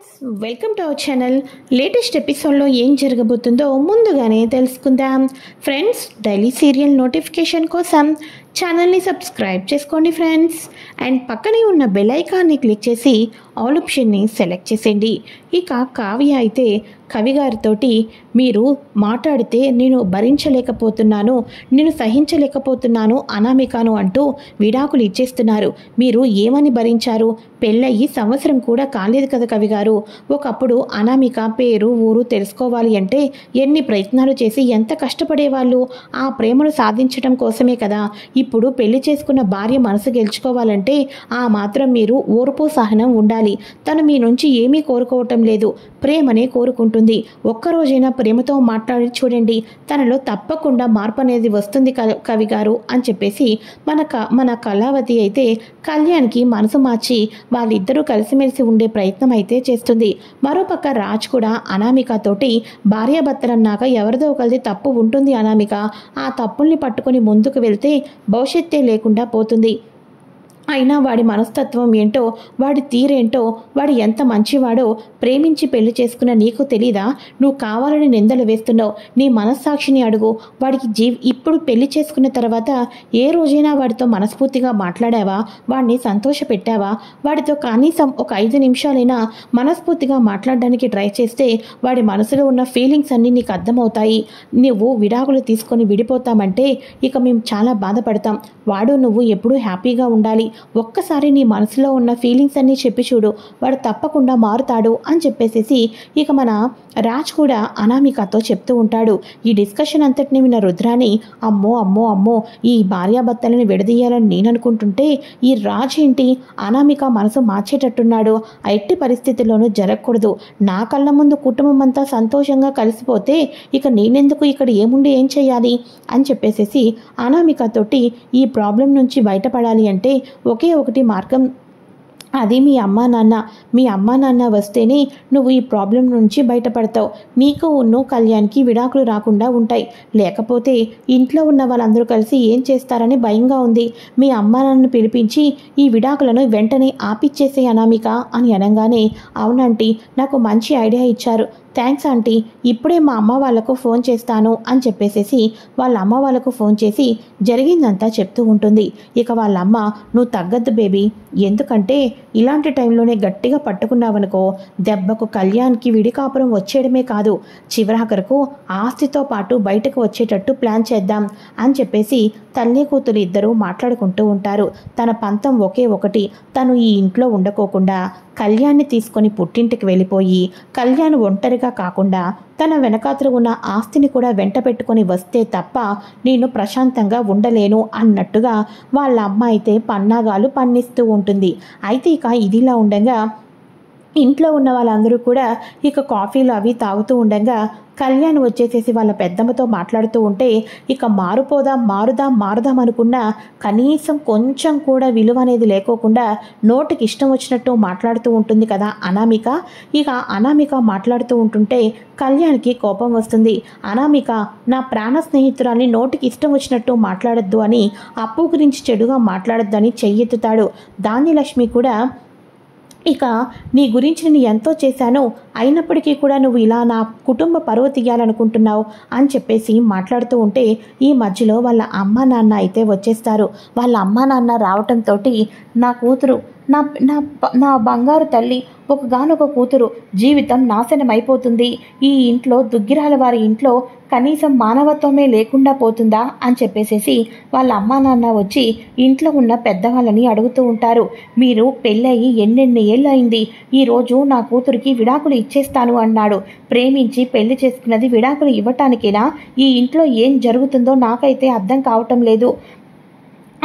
Friends, welcome to our channel. Latest ఎపిసోడ్లో ఏం జరగబోతుందో ముందుగానే తెలుసుకుందాం. ఫ్రెండ్స్, డైలీ సీరియల్ నోటిఫికేషన్ కోసం ఛానల్ని సబ్స్క్రైబ్ చేసుకోండి ఫ్రెండ్స్. అండ్ పక్కనే ఉన్న బెల్ ఐకాన్ని క్లిక్ చేసి ఆల్ ఆప్షన్ని సెలెక్ట్ చేసేయండి. ఇక కావ్య అయితే కవి గారితోటి మీరు మాట్లాడితే నేను భరించలేకపోతున్నాను, నేను సహించలేకపోతున్నాను అనామికను అంటూ విడాకులు ఇచ్చేస్తున్నారు. మీరు ఏమని భరించారు? పెళ్ళయి సంవత్సరం కూడా కాలేదు కదా కవి గారు. ఒకప్పుడు అనామిక పేరు ఊరు తెలుసుకోవాలి అంటే ఎన్ని ప్రయత్నాలు చేసి ఎంత కష్టపడేవాళ్ళు. ఆ ప్రేమను సాధించడం కోసమే కదా. ఇప్పుడు పెళ్లి చేసుకున్న భార్య మనసు గెలుచుకోవాలంటే ఆ మాత్రం మీరు ఓర్పు సహనం ఉండాలి. తను మీ నుంచి ఏమీ కోరుకోవటం లేదు, ప్రేమనే కోరుకుంటుంది. ఒక్కరోజైనా ప్రేమతో మాట్లాడి చూడండి, తనలో తప్పకుండా మార్పు అనేది వస్తుంది కవి గారు అని చెప్పేసి మన కళావతి అయితే కళ్యాణ్కి మనసు మార్చి వాళ్ళిద్దరూ కలిసిమెలిసి ఉండే ప్రయత్నం అయితే చేస్తుంది. మరోపక్క రాజ్ కూడా అనామికతోటి భార్యాభర్తలన్నాక ఎవరిదో ఒకరిది తప్పు ఉంటుంది అనామిక, ఆ తప్పుల్ని పట్టుకొని ముందుకు వెళ్తే భవిష్యత్తే లేకుండా పోతుంది. అయినా వాడి మనస్తత్వం ఏంటో, వాడి తీరేంటో, వాడు ఎంత మంచివాడో, ప్రేమించి పెళ్లి చేసుకున్న నీకు తెలీదా? నువ్వు కావాలని నిందలు వేస్తున్నావు. నీ మనస్సాక్షిని అడుగు. వాడికి ఇప్పుడు పెళ్లి చేసుకున్న తర్వాత ఏ రోజైనా వాడితో మనస్ఫూర్తిగా మాట్లాడావా? వాడిని సంతోష పెట్టావా? వాడితో కనీసం ఒక 5 నిమిషాలైనా మనస్ఫూర్తిగా మాట్లాడడానికి ట్రై చేస్తే వాడి మనసులో ఉన్న ఫీలింగ్స్ అన్నీ నీకు అర్థమవుతాయి. నువ్వు విడాకులు తీసుకొని విడిపోతామంటే ఇక మేము చాలా బాధపడతాం. వాడు నువ్వు ఎప్పుడూ హ్యాపీగా ఉండాలి. ఒక్కసారి నీ మనసులో ఉన్న ఫీలింగ్స్ అన్నీ చెప్పి చూడు, వాడు తప్పకుండా మారుతాడు అని చెప్పేసేసి ఇక మన రాజ్ కూడా అనామికతో చెప్తూ ఉంటాడు. ఈ డిస్కషన్ అంతటిని విన్న రుద్రాని అమ్మో అమ్మో అమ్మో, ఈ భార్యాభర్తలను విడదీయాలని నేను అనుకుంటుంటే ఈ రాజ్ ఏంటి అనామిక మనసు మార్చేటట్టున్నాడు. ఎట్టి పరిస్థితుల్లోనూ జరగకూడదు. నా కళ్ళ ముందు కుటుంబం అంతా సంతోషంగా కలిసిపోతే ఇక నేనెందుకు ఇక్కడ ఏముండి ఏం చేయాలి అని చెప్పేసేసి అనామికతోటి ఈ ప్రాబ్లం నుంచి బయటపడాలి అంటే ఒకే ఒకటి మార్గం, అది మీ అమ్మా నాన్న వస్తేనే నువ్వు ఈ ప్రాబ్లం నుంచి బయటపడతావు. నీకు కళ్యాణ్కి విడాకులు రాకుండా ఉంటాయి. లేకపోతే ఇంట్లో ఉన్న వాళ్ళందరూ కలిసి ఏం చేస్తారని భయంగా ఉంది. మీ అమ్మా నాన్నను పిలిపించి ఈ విడాకులను వెంటనే ఆపిచ్చేసే అనామిక అని అనగానే, అవునంటీ, నాకు మంచి ఐడియా ఇచ్చారు, థ్యాంక్స్ ఆంటీ, ఇప్పుడే మా అమ్మ వాళ్ళకు ఫోన్ చేస్తాను అని చెప్పేసేసి వాళ్ళ అమ్మ వాళ్ళకు ఫోన్ చేసి జరిగిందంతా చెప్తూ ఉంటుంది. ఇక వాళ్ళ అమ్మ, నువ్వు తగ్గద్దు బేబీ, ఎందుకంటే ఇలాంటి టైంలోనే గట్టిగా పట్టుకున్నావనుకో దెబ్బకు కళ్యాణ్కి విడికాపురం వచ్చేయడమే కాదు, చివరాఖరకు ఆస్తితో పాటు బయటకు వచ్చేటట్టు ప్లాన్ చేద్దాం అని చెప్పేసి తల్లి కూతురు ఇద్దరూ మాట్లాడుకుంటూ ఉంటారు. తన పంతం ఒకే ఒకటి, తను ఈ ఇంట్లో ఉండకోకుండా కళ్యాణ్ని తీసుకొని పుట్టింటికి వెళ్ళిపోయి కళ్యాణ్ ఒంటరిగా కాకుండా తన వెనకాతలు ఉన్న ఆస్తిని కూడా వెంట పెట్టుకొని వస్తే తప్ప నేను ప్రశాంతంగా ఉండలేను అన్నట్టుగా వాళ్ళ అమ్మ అయితే పన్నాగాలు పన్నిస్తూ ఉంటుంది. అయితే ఇక ఇదిలా ఉండగా ఇంట్లో ఉన్న వాళ్ళందరూ కూడా ఇక కాఫీలు అవి తాగుతూ ఉండగా కళ్యాణ్ వచ్చేసేసి వాళ్ళ పెద్దమ్మతో మాట్లాడుతూ ఉంటే ఇక మారుదాం అనుకున్నా కనీసం కొంచెం కూడా విలువ అనేది లేకోకుండా నోటికి ఇష్టం వచ్చినట్టు మాట్లాడుతూ ఉంటుంది కదా అనామిక. ఇక అనామిక మాట్లాడుతూ ఉంటుంటే కళ్యాణ్కి కోపం వస్తుంది. అనామిక, నా ప్రాణ స్నేహితురాల్ని నోటికి ఇష్టం వచ్చినట్టు మాట్లాడొద్దు అని, అప్పు గురించి చెడుగా మాట్లాడొద్దు అని చెయ్యెత్తుతాడు. ధాన్యలక్ష్మి కూడా, ఇక నీ గురించి నేను ఎంతో చేశాను, అయినప్పటికీ కూడా నువ్వు ఇలా నా కుటుంబ పరువు తీయాలనుకుంటున్నావు అని చెప్పేసి మాట్లాడుతూ ఉంటే ఈ మధ్యలో వాళ్ళ అమ్మా నాన్న అయితే వచ్చేస్తారు. వాళ్ళ అమ్మా నాన్న రావటంతో నా కూతురు, నా నా నా బంగారు తల్లి, ఒకగానొక కూతురు జీవితం నాశనం అయిపోతుంది. ఈ ఇంట్లో దుగ్గిరాల వారి ఇంట్లో కనీసం మానవత్వమే లేకుండా పోతుందా అని చెప్పేసేసి వాళ్ళ అమ్మా నాన్న వచ్చి ఇంట్లో ఉన్న పెద్దవాళ్ళని అడుగుతూ ఉంటారు. మీరు పెళ్ళయి ఎన్నెన్ని ఏళ్ళు అయింది, ఈరోజు నా కూతురికి విడాకులు ఇచ్చేస్తాను అన్నాడు. ప్రేమించి పెళ్లి చేసుకున్నది విడాకులు ఇవ్వటానికేనా? ఈ ఇంట్లో ఏం జరుగుతుందో నాకైతే అర్థం కావటం లేదు.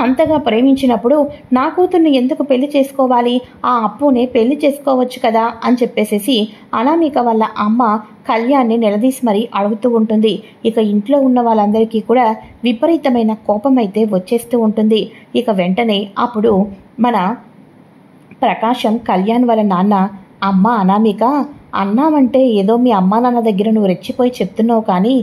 అంతగా ప్రేమించినప్పుడు నా కూతుర్ని ఎందుకు పెళ్లి చేసుకోవాలి? ఆ అప్పునే పెళ్లి చేసుకోవచ్చు కదా అని చెప్పేసేసి అనామిక వాళ్ళ అమ్మ కళ్యాణ్ని నిలదీసి మరీ అడుగుతూ ఉంటుంది. ఇక ఇంట్లో ఉన్న వాళ్ళందరికీ కూడా విపరీతమైన కోపం అయితే వచ్చేస్తూ ఉంటుంది. ఇక వెంటనే అప్పుడు మన ప్రకాశం కళ్యాణ్ వాళ్ళ నాన్న, అమ్మ అనామిక, అన్నావంటే ఏదో మీ అమ్మా నాన్న దగ్గర నువ్వు రెచ్చిపోయి చెప్తున్నావు, కానీ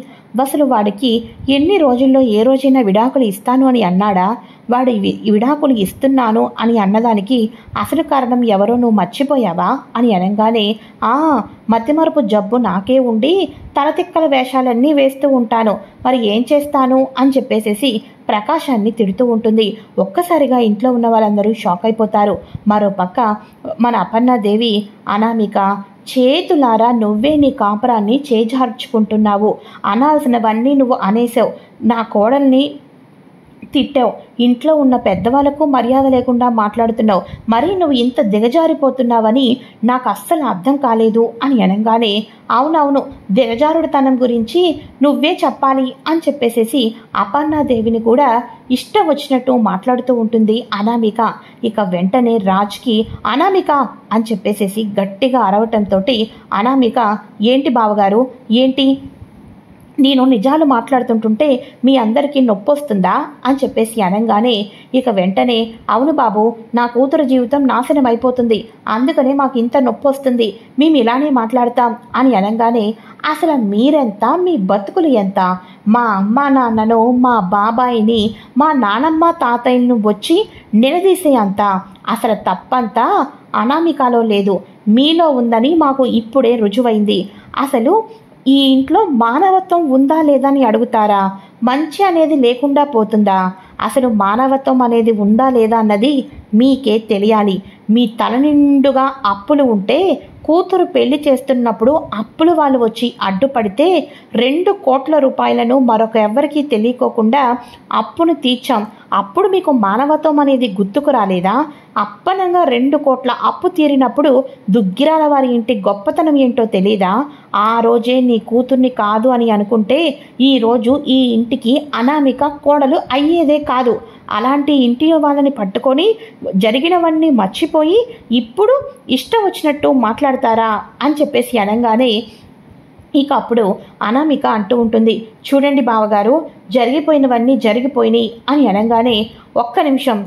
అసలు వాడికి ఎన్ని రోజుల్లో ఏ రోజైనా విడాకులు ఇస్తాను అని అన్నాడా? వాడు విడాకులు ఇస్తున్నాను అని అన్నదానికి అసలు కారణం ఎవరో నువ్వు మర్చిపోయావా అని అనగానే, మతిమరుపు జబ్బు నాకే ఉండి తలతిక్కల వేషాలన్నీ వేస్తూ ఉంటాను, మరి ఏం చేస్తాను అని చెప్పేసేసి ప్రకాశాన్ని తిడుతూ ఉంటుంది. ఒక్కసారిగా ఇంట్లో ఉన్న వాళ్ళందరూ షాక్ అయిపోతారు. మరోపక్క మన అపర్ణాదేవి, అనామిక, చేతులారా నువ్వే నీ కాపురాన్ని చేజార్చుకుంటున్నావు, అనాల్సినవన్నీ నువ్వు అనేసావు, నా కోడల్ని తిట్టావు, ఇంట్లో ఉన్న పెద్దవాళ్ళకు మర్యాద లేకుండా మాట్లాడుతున్నావు, మరి నువ్వు ఇంత దిగజారిపోతున్నావని నాకు అస్సలు అర్థం కాలేదు అని అనగానే, అవునవును, దిగజారుడుతనం గురించి నువ్వే చెప్పాలి అని చెప్పేసేసి అపర్ణాదేవిని కూడా ఇష్టం వచ్చినట్టు మాట్లాడుతూ ఉంటుంది అనామిక. ఇక వెంటనే రాజ్కి అనామిక అని చెప్పేసేసి గట్టిగా అరవటంతో అనామిక, ఏంటి బావగారు, ఏంటి నేను నిజాలు మాట్లాడుతుంటుంటే మీ అందరికీ నొప్పి వస్తుందా అని చెప్పేసి అనగానే, ఇక వెంటనే, అవును బాబు, నా కూతురు జీవితం నాశనం అయిపోతుంది, అందుకనే మాకు ఇంత నొప్పి వస్తుంది, మేము ఇలానే మాట్లాడతాం అని అనగానే, అసలు మీరెంత, మీ బతుకులు ఎంత, మా అమ్మ నాన్నను, మా బాబాయిని, మా నానమ్మ తాతయ్యను వచ్చి నిలదీసే అంత అసలు తప్పంతా అనామికలో లేదు, మీలో ఉందని మాకు ఇప్పుడే రుజువైంది. అసలు ఈ ఇంట్లో మానవత్వం ఉందా లేదా అని అడుగుతారా? మంచి అనేది లేకుండా పోతుందా? అసలు మానవత్వం అనేది ఉందా లేదా అన్నది మీకే తెలియాలి. మీ తల నిండుగా అప్పులు ఉంటే కూతురు పెళ్లి చేస్తున్నప్పుడు అప్పులు వాళ్ళు వచ్చి అడ్డుపడితే 2 కోట్ల రూపాయలను మరొక ఎవరికీ తెలియకోకుండా అప్పును తీర్చాం. అప్పుడు మీకు మానవత్వం అనేది గుర్తుకు రాలేదా? అప్పనంగా 2 కోట్ల అప్పు తీరినప్పుడు దుగ్గిరాల వారి ఇంటి గొప్పతనం ఏంటో తెలీదా? ఆ రోజే నీ కూతుర్ని కాదు అని అనుకుంటే ఈరోజు ఈ ఇంటికి అనామిక కోడలు అయ్యేదే కాదు. అలాంటి ఇంటి వాళ్ళని పట్టుకొని జరిగినవన్నీ మర్చిపోయి ఇప్పుడు ఇష్టం వచ్చినట్టు మాట్లాడతారా అని చెప్పేసి అనగానే, ఇక అప్పుడు అనామిక అంటూ ఉంటుంది, చూడండి బావగారు, జరిగిపోయినవన్నీ జరిగిపోయినాయి అని అనగానే, ఒక్క నిమిషం,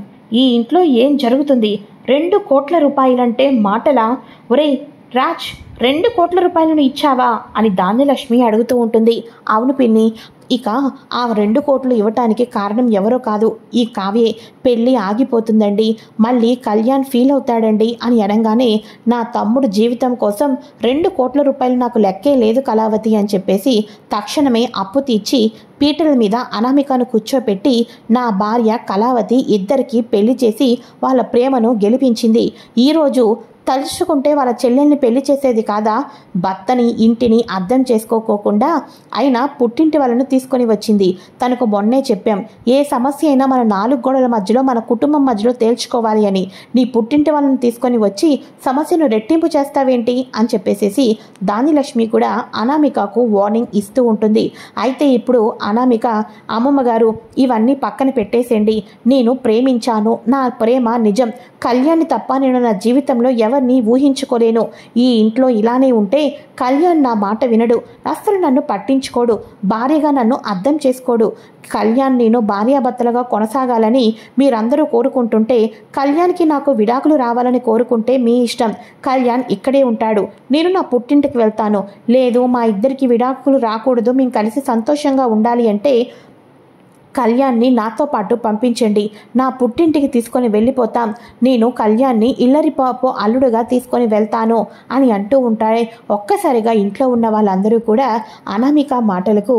ఈ ఇంట్లో ఏం జరుగుతుంది? 2 కోట్ల రూపాయలంటే మాటలా? ఒరేయ్ రాజ్, 2 కోట్ల రూపాయలను ఇచ్చావా అని ధాన్యలక్ష్మి అడుగుతూ ఉంటుంది. అవును పిన్ని, ఇక ఆ 2 కోట్లు ఇవ్వటానికి కారణం ఎవరో కాదు, ఈ కావ్యే. పెళ్ళి ఆగిపోతుందండి, మళ్ళీ కళ్యాణ్ ఫీల్ అవుతాడండి అని అనగానే, నా తమ్ముడు జీవితం కోసం 2 కోట్ల రూపాయలు నాకు లెక్కే లేదు కళావతి అని చెప్పేసి తక్షణమే అప్పు తీర్చి పీటల మీద అనామికను కూర్చోపెట్టి నా భార్య కళావతి ఇద్దరికీ పెళ్లి చేసి వాళ్ళ ప్రేమను గెలిపించింది. ఈరోజు తలుచుకుంటే వాళ్ళ చెల్లెల్ని పెళ్లి చేసేది కాదా? భర్తని ఇంటిని అర్థం చేసుకోకోకుండా అయినా పుట్టింటి వాళ్ళను తీసుకొని వచ్చింది. తనకు మొన్నే చెప్పాం, ఏ సమస్య అయినా మన 4 గోడల మధ్యలో, మన కుటుంబం మధ్యలో తేల్చుకోవాలి అని. నీ పుట్టింటి వాళ్ళని తీసుకొని వచ్చి సమస్యను రెట్టింపు చేస్తావేంటి అని చెప్పేసేసి ధాన్యలక్ష్మి కూడా అనామికకు వార్నింగ్ ఇస్తూ ఉంటుంది. అయితే ఇప్పుడు అనామిక, అమ్మమ్మ గారు ఇవన్నీ పక్కన పెట్టేసేయండి, నేను ప్రేమించాను, నా ప్రేమ నిజం, కళ్యాణ్ని తప్ప నేను నా జీవితంలో ఎవరిని ఊహించుకోలేను. ఈ ఇంట్లో ఇలానే ఉంటే కళ్యాణ్ నా మాట వినడు, అస్సలు నన్ను పట్టించుకోడు, భార్యగా నన్ను అర్థం చేసుకోడు. కళ్యాణ్ నేను భార్యాభర్తలుగా కొనసాగాలని మీరందరూ కోరుకుంటుంటే, కళ్యాణ్కి నాకు విడాకులు రావాలని కోరుకుంటే మీ ఇష్టం. కళ్యాణ్ ఇక్కడే ఉంటాడు, నేను నా పుట్టింటికి వెళ్తాను. లేదు, మా ఇద్దరికి విడాకులు రాకూడదు, మేము కలిసి సంతోషంగా ఉండాలి అంటే కళ్యాణ్ని నాతో పాటు పంపించండి, నా పుట్టింటికి తీసుకొని వెళ్ళిపోతాం, నేను కళ్యాణ్ని ఇల్లరిపాపు అల్లుడుగా తీసుకొని వెళ్తాను అని అంటూ ఉంటాడే. ఒక్కసారిగా ఇంట్లో ఉన్న వాళ్ళందరూ కూడా అనామిక మాటలకు,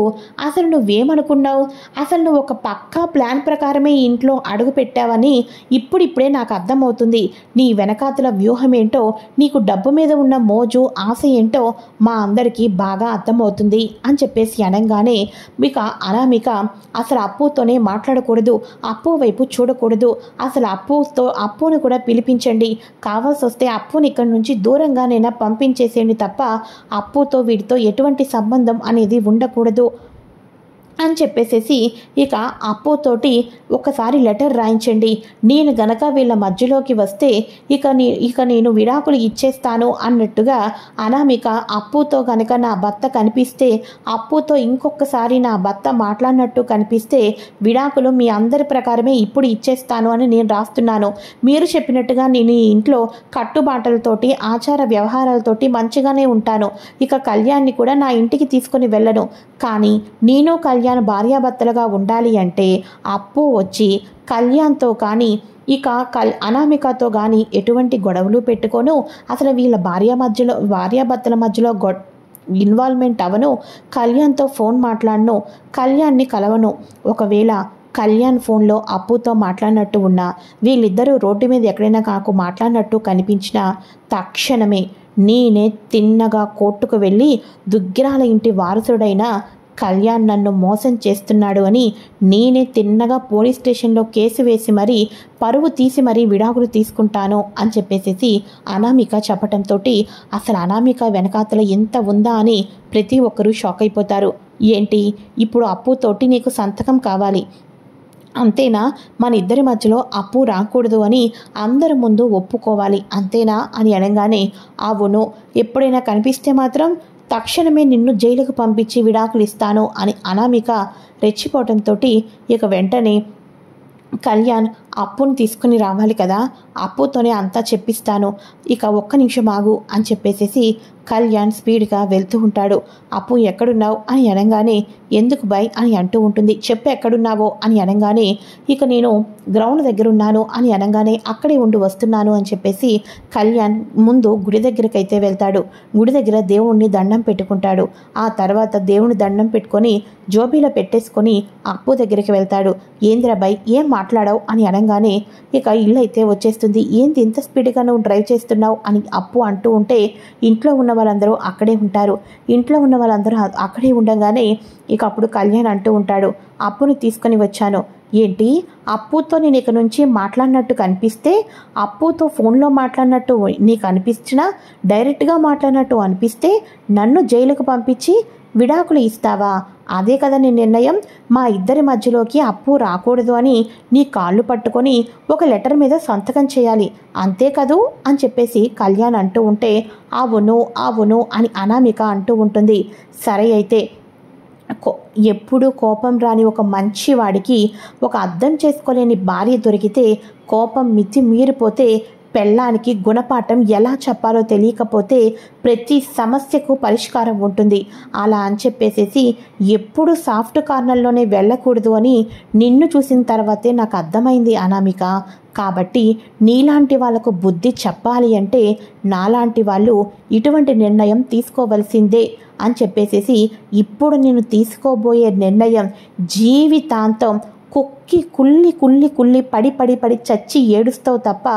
అసలు నువ్వేమనుకున్నావు? అసలు నువ్వు ఒక పక్కా ప్లాన్ ప్రకారమే ఈ ఇంట్లో అడుగు పెట్టావని ఇప్పుడిప్పుడే నాకు అర్థమవుతుంది. నీ వెనకాతల వ్యూహం ఏంటో, నీకు డబ్బు మీద ఉన్న మోజు ఆశ ఏంటో మా అందరికీ బాగా అర్థమవుతుంది అని చెప్పేసి అనగానే, ఇక అనామిక అసలు అప్పుతోనే మాట్లాడకూడదు, అప్పు వైపు చూడకూడదు, అసలు అప్పును కూడా పిలిపించండి, కావాల్సి వస్తే అప్పుని ఇక్కడి నుంచి దూరంగానైనా పంపించేసేయండి తప్ప అప్పుతో వీటితో ఎటువంటి సంబంధం అనేది ఉండకూడదు అని చెప్పేసేసి ఇక అప్పుతోటి ఒకసారి లెటర్ రాయించండి, నేను గనక వీళ్ళ మధ్యలోకి వస్తే ఇక నేను విడాకులు ఇచ్చేస్తాను అన్నట్టుగా అనామిక అప్పుతో గనక నా భర్త కనిపిస్తే, అప్పుతో ఇంకొకసారి నా భర్త మాట్లాడినట్టు కనిపిస్తే విడాకులు మీ అందరి ప్రకారమే ఇప్పుడు ఇచ్చేస్తాను అని నేను రాస్తున్నాను. మీరు చెప్పినట్టుగా నేను ఈ ఇంట్లో కట్టుబాటలతోటి ఆచార వ్యవహారాలతోటి మంచిగానే ఉంటాను. ఇక కళ్యాణ్ని కూడా నా ఇంటికి తీసుకొని వెళ్ళను. కానీ నేను కళ్యాణ్ భార్యాభర్తలుగా ఉండాలి అంటే అప్పు వచ్చి కళ్యాణ్తో కానీ ఇక అనామికతో కానీ ఎటువంటి గొడవలు పెట్టుకోను, అసలు వీళ్ళ భార్యాభర్తల మధ్యలో ఇన్వాల్వ్మెంట్ అవను, కళ్యాణ్తో ఫోన్ మాట్లాడను, కళ్యాణ్ని కలవను. ఒకవేళ కళ్యాణ్ ఫోన్లో అప్పుతో మాట్లాడినట్టు ఉన్నా, వీళ్ళిద్దరూ రోడ్డు మీద ఎక్కడైనా నాకు మాట్లాడినట్టు కనిపించినా తక్షణమే నేనే తిన్నగా కోర్టుకు వెళ్ళి దుగ్గిరాల ఇంటి వారసుడైన కళ్యాణ్ నన్ను మోసం చేస్తున్నాడు అని నేనే తిన్నగా పోలీస్ స్టేషన్లో కేసు వేసి మరీ పరువు తీసి మరీ విడాకులు తీసుకుంటాను అని చెప్పేసి అనామిక చెప్పటంతో అసలు అనామిక వెనకాతల ఎంత ఉందా అని ప్రతి ఒక్కరూ షాక్ అయిపోతారు. ఏంటి ఇప్పుడు అప్పుతోటి నీకు సంతకం కావాలి అంతేనా, మన ఇద్దరి మధ్యలో అప్పు రాకూడదు అని అందరి ముందు ఒప్పుకోవాలి అంతేనా అని అనగానే అవును, ఎప్పుడైనా కనిపిస్తే మాత్రం తక్షణమే నిన్ను జైలుకు పంపించి విడాకులు ఇస్తాను అని అనామిక రెచ్చిపోవటంతో ఇక వెంటనే కళ్యాణ్ అప్పుని తీసుకుని రావాలి కదా, అప్పుతోనే అంతా చెప్పిస్తాను, ఇక ఒక్క నిమిషం ఆగు అని చెప్పేసేసి కళ్యాణ్ స్పీడ్గా వెళ్తూ ఉంటాడు. అప్పు ఎక్కడున్నావు అని అనగానే ఎందుకు బై అని అంటూ ఉంటుంది. చెప్పు ఎక్కడున్నావో అని అనగానే ఇక నేను గ్రౌండ్ దగ్గర ఉన్నాను అని అనగానే అక్కడే ఉండి వస్తున్నాను అని చెప్పేసి కళ్యాణ్ ముందు గుడి దగ్గరకైతే వెళ్తాడు. గుడి దగ్గర దేవుణ్ణి దండం పెట్టుకుంటాడు. ఆ తర్వాత దేవుని దండం పెట్టుకొని జోబీలో పెట్టేసుకొని అప్పు దగ్గరికి వెళ్తాడు. ఏంద్రబాయ్ ఏం మాట్లాడావు అని అనగానే ఇక ఇల్లు అయితే వచ్చేస్తుంది. ఏంటి ఇంత స్పీడ్గా నువ్వు డ్రైవ్ చేస్తున్నావు అని అప్పు అంటూ ఉంటే ఇంట్లో ఉన్న వాళ్ళందరూ అక్కడే ఉంటారు. ఇంట్లో ఉన్న వాళ్ళందరూ అక్కడే ఉండగానే ఇక అప్పుడు కళ్యాణ్ అంటూ ఉంటాడు, అప్పుని తీసుకొని వచ్చాను. ఏంటి అప్పుతో నేను ఇక నుంచి మాట్లాడినట్టు కనిపిస్తే, అప్పుతో ఫోన్లో మాట్లాడినట్టు నీకు అనిపించినా, డైరెక్ట్గా మాట్లాడినట్టు అనిపిస్తే నన్ను జైలుకు పంపించి విడాకులు ఇస్తావా? అదే కదా నీ నిర్ణయం. మా ఇద్దరి మధ్యలోకి అప్పు రాకూడదు అని నీ కాళ్ళు పట్టుకొని ఒక లెటర్ మీద సంతకం చేయాలి అంతే కదూ అని చెప్పేసి కళ్యాణ్ అంటూ ఉంటే అవును అవును అని అనామిక అంటూ ఉంటుంది. సరే అయితే ఎప్పుడు కోపం రాని ఒక మంచివాడికి ఒక అర్థం చేసుకోలేని భార్య దొరికితే, కోపం మితి మీరిపోతే పెళ్ళానికి గుణపాఠం ఎలా చెప్పాలో తెలియకపోతే ప్రతి సమస్యకు పరిష్కారం ఉంటుంది. అలా అని చెప్పేసేసి ఎప్పుడు సాఫ్ట్ కార్నర్లోనే వెళ్ళకూడదు అని నిన్ను చూసిన తర్వాతే నాకు అర్థమైంది అనామిక. కాబట్టి నీలాంటి వాళ్ళకు బుద్ధి చెప్పాలి అంటే నాలాంటి వాళ్ళు ఇటువంటి నిర్ణయం తీసుకోవలసిందే అని చెప్పేసేసి ఇప్పుడు నేను తీసుకోబోయే నిర్ణయం జీవితాంతం కుళ్ళి పడి చచ్చి ఏడుస్తావు తప్ప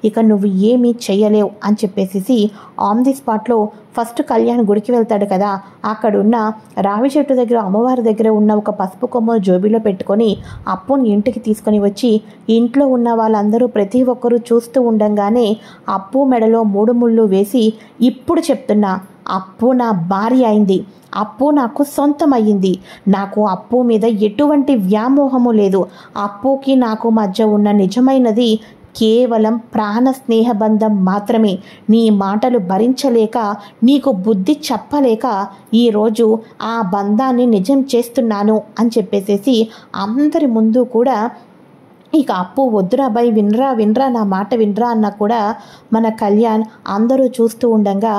ఇక నువ్వు ఏమీ చెయ్యలేవు అని చెప్పేసి ఆన్ ది స్పాట్లో ఫస్ట్ కళ్యాణ్ గుడికి వెళ్తాడు కదా, అక్కడున్న రావి చెట్టు దగ్గర అమ్మవారి దగ్గర ఉన్న ఒక పసుపు కొమ్మ జోబీలో పెట్టుకొని అప్పుని ఇంటికి తీసుకొని వచ్చి ఇంట్లో ఉన్న వాళ్ళందరూ ప్రతి ఒక్కరూ చూస్తూ ఉండంగానే అప్పు మెడలో 3 ముళ్ళు వేసి, ఇప్పుడు చెప్తున్నా అప్పు నా భార్య అయింది, అప్పు నాకు సొంతమయ్యింది, నాకు అప్పు మీద ఎటువంటి వ్యామోహము లేదు, అప్పుకి నాకు మధ్య ఉన్న నిజమైనది కేవలం ప్రాణ స్నేహబంధం మాత్రమే. నీ మాటలు భరించలేక, నీకు బుద్ధి చెప్పలేక ఈరోజు ఆ బంధాన్ని నిజం చేస్తున్నాను అని చెప్పేసేసి అందరి ముందు కూడా ఇక అప్పు వద్దురా అబ్బాయి వినరా నా మాట వినరా అన్నా కూడా మన కళ్యాణ్ అందరూ చూస్తూ ఉండగా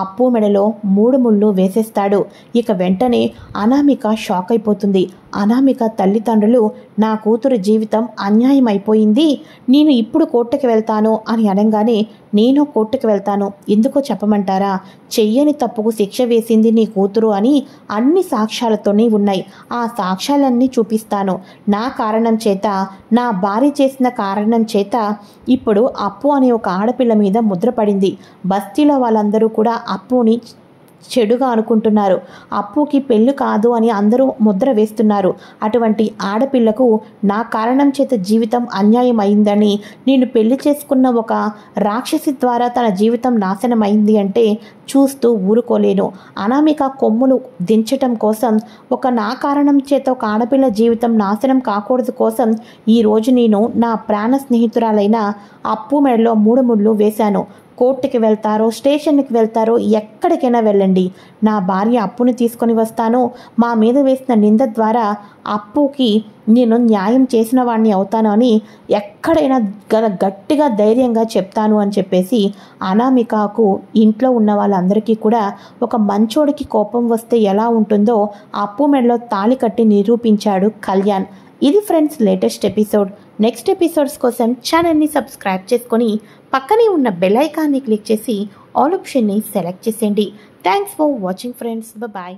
అప్పు మెడలో 3 ముళ్ళు వేసేస్తాడు. ఇక వెంటనే అనామిక షాక్ అయిపోతుంది. అనామిక తల్లిదండ్రులు నా కూతురు జీవితం అన్యాయం అయిపోయింది, నేను ఇప్పుడు కోర్టుకి వెళ్తాను అని అనగానే నేను కోర్టుకి వెళ్తాను ఎందుకో చెప్పమంటారా? చెయ్యని తప్పుకు శిక్ష వేసింది నీ కూతురు అని అన్ని సాక్ష్యాలతోనే ఉన్నాయి. ఆ సాక్ష్యాలన్నీ చూపిస్తాను. నా కారణం చేత, నా భార్య చేసిన కారణం చేత ఇప్పుడు అప్పు అనే ఒక ఆడపిల్ల మీద ముద్ర పడింది. బస్తీలో వాళ్ళందరూ కూడా అప్పుని చెడుగా అనుకుంటున్నారు. అప్పుకి పెళ్ళి కాదు అని అందరూ ముద్ర వేస్తున్నారు. అటువంటి ఆడపిల్లకు నా కారణం చేత జీవితం అన్యాయం అయిందని, నేను పెళ్లి చేసుకున్న ఒక రాక్షసి ద్వారా తన జీవితం నాశనం అయింది అంటే చూస్తూ ఊరుకోలేను. అనామిక కొమ్ములు దించటం కోసం, నా కారణం చేత ఒక ఆడపిల్ల జీవితం నాశనం కాకూడదు కోసం ఈరోజు నేను నా ప్రాణ స్నేహితురాలైన అప్పు మెడలో 3 ముళ్ళు వేశాను. కోర్టుకి వెళ్తారో, స్టేషన్కి వెళ్తారో, ఎక్కడికైనా వెళ్ళండి, నా భార్య అప్పుని తీసుకొని వస్తాను. మా మీద వేసిన నింద ద్వారా అప్పుకి నేను న్యాయం చేసిన వాడిని అవుతాను అని ఎక్కడైనా గట్టిగా ధైర్యంగా చెప్తాను అని చెప్పేసి అనామికకు ఇంట్లో ఉన్న వాళ్ళందరికీ కూడా ఒక మంచోడికి కోపం వస్తే ఎలా ఉంటుందో అప్పు మెడలో తాళి కట్టి నిరూపించాడు కళ్యాణ్. ఇది friends latest episode. Next episodes కోసం ఛానల్ని సబ్స్క్రైబ్ చేసుకొని పక్కనే ఉన్న బెల్ ఐకాన్ని క్లిక్ చేసి ఆల్ ఆప్షన్ని సెలెక్ట్ చేసేయండి. Thanks for watching friends. Bye.